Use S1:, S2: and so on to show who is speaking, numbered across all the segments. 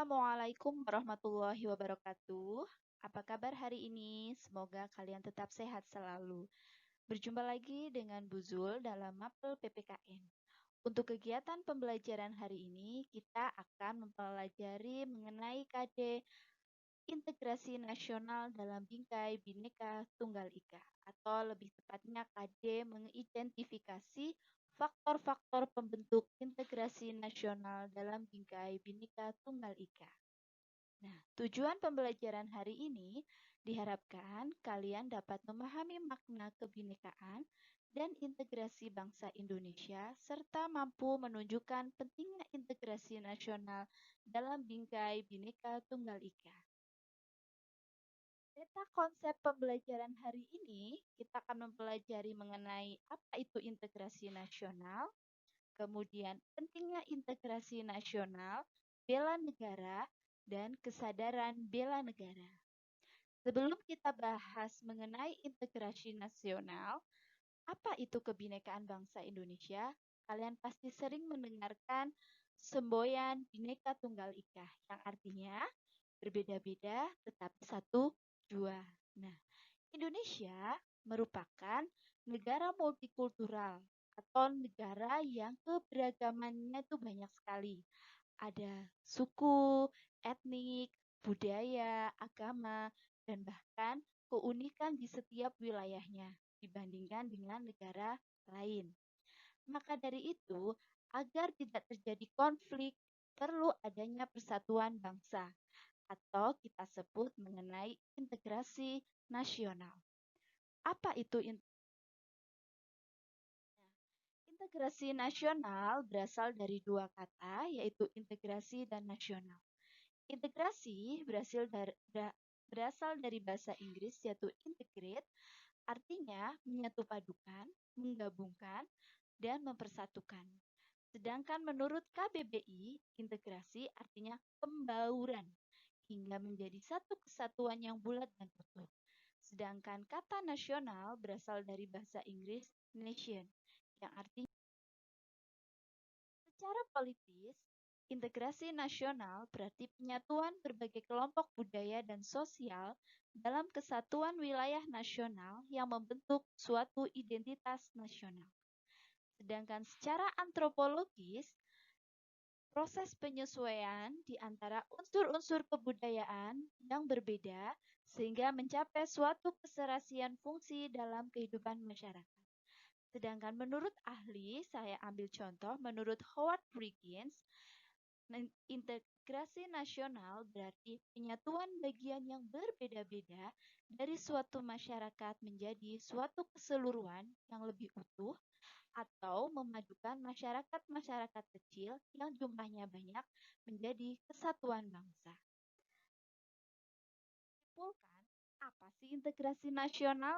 S1: Assalamualaikum warahmatullahi wabarakatuh. Apa kabar hari ini? Semoga kalian tetap sehat selalu. Berjumpa lagi dengan Bu Zul dalam Mapel PPKN. Untuk kegiatan pembelajaran hari ini, kita akan mempelajari mengenai KD Integrasi Nasional dalam Bingkai Bhinneka Tunggal Ika, atau lebih tepatnya KD mengidentifikasi faktor-faktor pembentuk integrasi nasional dalam Bingkai Bhinneka Tunggal Ika. Nah, tujuan pembelajaran hari ini diharapkan kalian dapat memahami makna kebinekaan dan integrasi bangsa Indonesia serta mampu menunjukkan pentingnya integrasi nasional dalam Bingkai Bhinneka Tunggal Ika. Data konsep pembelajaran hari ini, kita akan mempelajari mengenai apa itu integrasi nasional, kemudian pentingnya integrasi nasional, bela negara, dan kesadaran bela negara. Sebelum kita bahas mengenai integrasi nasional, apa itu kebinekaan bangsa Indonesia? Kalian pasti sering mendengarkan semboyan Bhinneka Tunggal Ika, yang artinya berbeda-beda tetapi satu dua. Nah, Indonesia merupakan negara multikultural atau negara yang keberagamannya itu banyak sekali. Ada suku, etnik, budaya, agama, dan bahkan keunikan di setiap wilayahnya dibandingkan dengan negara lain. Maka dari itu, agar tidak terjadi konflik, perlu adanya persatuan bangsa atau kita sebut mengenai integrasi nasional. Apa itu integrasi nasional? Berasal dari dua kata, yaitu integrasi dan nasional. Integrasi berasal dari bahasa Inggris, yaitu integrate, artinya menyatu padukan, menggabungkan, dan mempersatukan. Sedangkan menurut KBBI, integrasi artinya pembauran hingga menjadi satu kesatuan yang bulat dan utuh. Sedangkan kata nasional berasal dari bahasa Inggris nation, yang artinya secara politis, integrasi nasional berarti penyatuan berbagai kelompok budaya dan sosial dalam kesatuan wilayah nasional yang membentuk suatu identitas nasional. Sedangkan secara antropologis, proses penyesuaian di antara unsur-unsur kebudayaan yang berbeda sehingga mencapai suatu keserasian fungsi dalam kehidupan masyarakat. Sedangkan menurut ahli, saya ambil contoh, menurut Howard Friggins, integrasi nasional berarti penyatuan bagian yang berbeda-beda dari suatu masyarakat menjadi suatu keseluruhan yang lebih utuh atau memadukan masyarakat-masyarakat kecil yang jumlahnya banyak menjadi kesatuan bangsa. Simpulkan, apa sih integrasi nasional?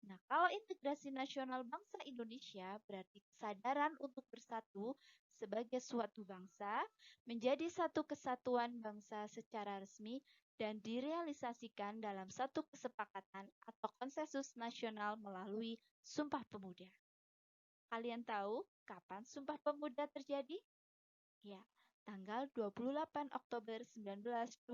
S1: Nah, kalau integrasi nasional bangsa Indonesia berarti kesadaran untuk bersatu sebagai suatu bangsa menjadi satu kesatuan bangsa secara resmi dan direalisasikan dalam satu kesepakatan atau konsensus nasional melalui Sumpah Pemuda. Kalian tahu kapan Sumpah Pemuda terjadi? Ya, tanggal 28 Oktober 1928.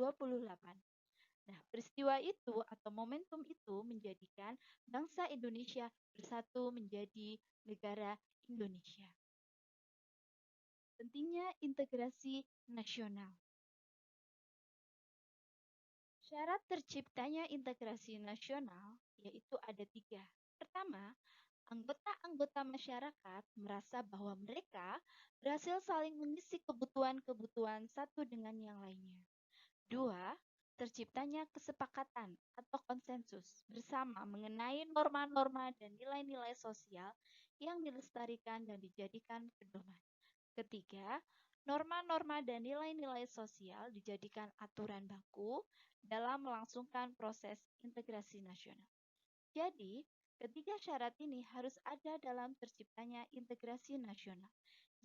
S1: Nah, peristiwa itu atau momentum itu menjadikan bangsa Indonesia bersatu menjadi negara Indonesia. Pentingnya integrasi nasional. Syarat terciptanya integrasi nasional yaitu ada 3. Pertama, anggota-anggota masyarakat merasa bahwa mereka berhasil saling mengisi kebutuhan-kebutuhan satu dengan yang lainnya. 2. Terciptanya kesepakatan atau konsensus bersama mengenai norma-norma dan nilai-nilai sosial yang dilestarikan dan dijadikan pedoman. Ketiga, norma-norma dan nilai-nilai sosial dijadikan aturan baku dalam melangsungkan proses integrasi nasional. Jadi, ketiga syarat ini harus ada dalam terciptanya integrasi nasional.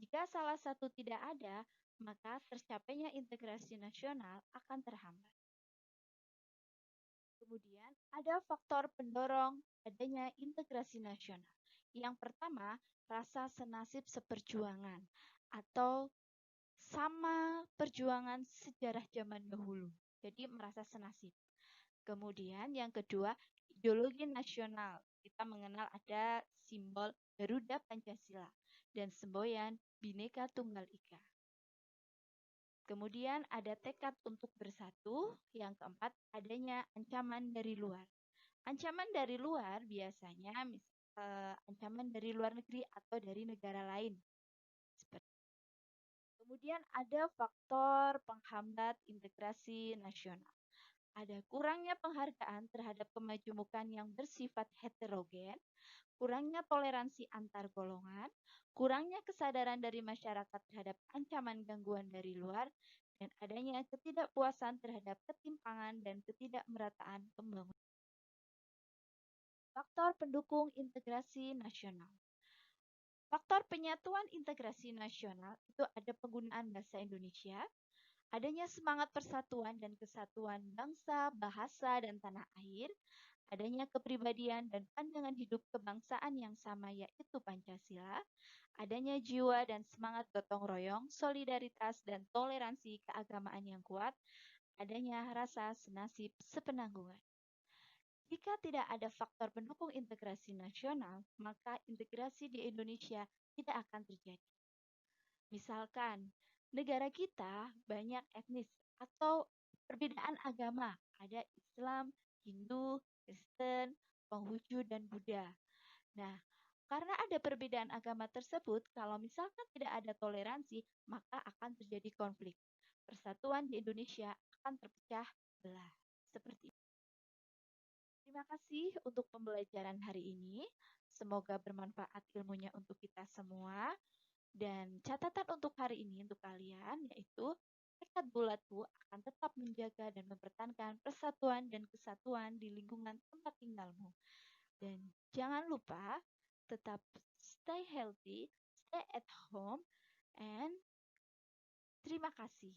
S1: Jika salah satu tidak ada, maka tercapainya integrasi nasional akan terhambat. Kemudian, ada faktor pendorong adanya integrasi nasional. Yang pertama, rasa senasib seperjuangan atau sama perjuangan sejarah zaman dahulu. Jadi merasa senasib. Kemudian yang kedua, ideologi nasional. Kita mengenal ada simbol Garuda Pancasila dan semboyan Bhinneka Tunggal Ika. Kemudian ada tekad untuk bersatu. Yang keempat, adanya ancaman dari luar. Ancaman dari luar biasanya ancaman dari luar negeri atau dari negara lain. Kemudian ada faktor penghambat integrasi nasional. Ada kurangnya penghargaan terhadap kemajemukan yang bersifat heterogen, kurangnya toleransi antar golongan, kurangnya kesadaran dari masyarakat terhadap ancaman gangguan dari luar, dan adanya ketidakpuasan terhadap ketimpangan dan ketidakmerataan pembangunan. Faktor pendukung integrasi nasional. Faktor penyatuan integrasi nasional itu ada penggunaan bahasa Indonesia, adanya semangat persatuan dan kesatuan bangsa, bahasa, dan tanah air, adanya kepribadian dan pandangan hidup kebangsaan yang sama yaitu Pancasila, adanya jiwa dan semangat gotong royong, solidaritas dan toleransi keagamaan yang kuat, adanya rasa senasib sepenanggungan. Jika tidak ada faktor pendukung integrasi nasional, maka integrasi di Indonesia tidak akan terjadi. Misalkan, negara kita banyak etnis atau perbedaan agama, ada Islam, Hindu, Kristen, Konghucu, dan Buddha. Nah, karena ada perbedaan agama tersebut, kalau misalkan tidak ada toleransi, maka akan terjadi konflik. Persatuan di Indonesia akan terpecah belah. Seperti itu. Terima kasih untuk pembelajaran hari ini. Semoga bermanfaat ilmunya untuk kita semua. Dan catatan untuk hari ini untuk kalian yaitu tekad bulatku akan tetap menjaga dan mempertahankan persatuan dan kesatuan di lingkungan tempat tinggalmu. Dan jangan lupa tetap stay healthy, stay at home, and terima kasih.